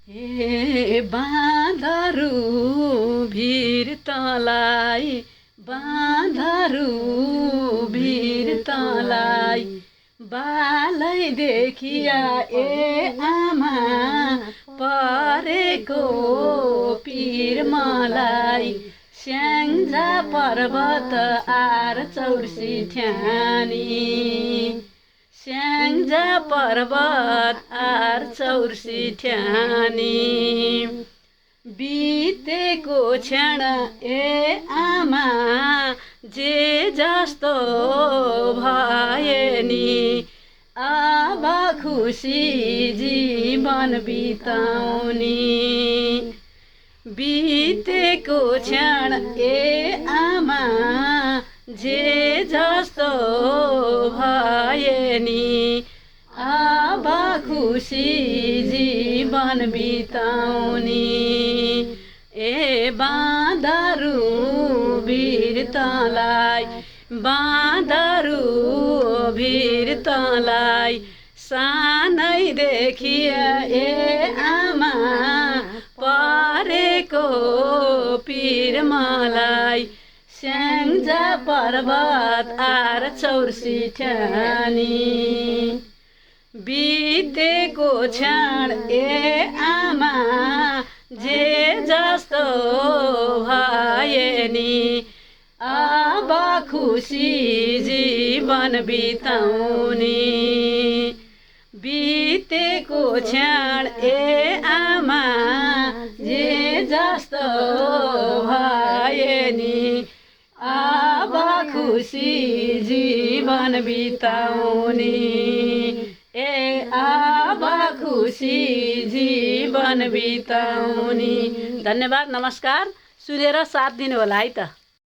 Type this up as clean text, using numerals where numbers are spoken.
हे बाँधरु भिर तँलाई, बाँधरु भिर तँलाई, बालै देखिया ए आमा परेको पीर मलाई। स्याङ्जा पर्वत आर चौरसी ठ्यानी, स्याङ्जा पर्वत आर चौरसी ठ्यानी। बितेको क्षण ए आमा जे जस्तो भए नि, अब खुसी जीवन बिताउने। बितेको क्षण ए आमा जे जस्तो भए नि, अब खुसी जीवन बिताउने। ए बाँधरु भिर तँलाई, बाँधरु भिर तँलाई, सानैदेखि ए आमा परेको पीर मलाई। स्याङ्जा पर्वत आर चौरसी ठ्यानी, बितेको क्षण ए आमा जे जस्तो भए नि, अब खुसी जीवन बिताउने। बितेको क्षण ए आमा जे जस्तो भए नि, अब खुसी जीवन बिताउने। ए अब खुसी जीवन बिताउने। धन्यवाद, नमस्कार। सुनेर साथ दिनु होला है त।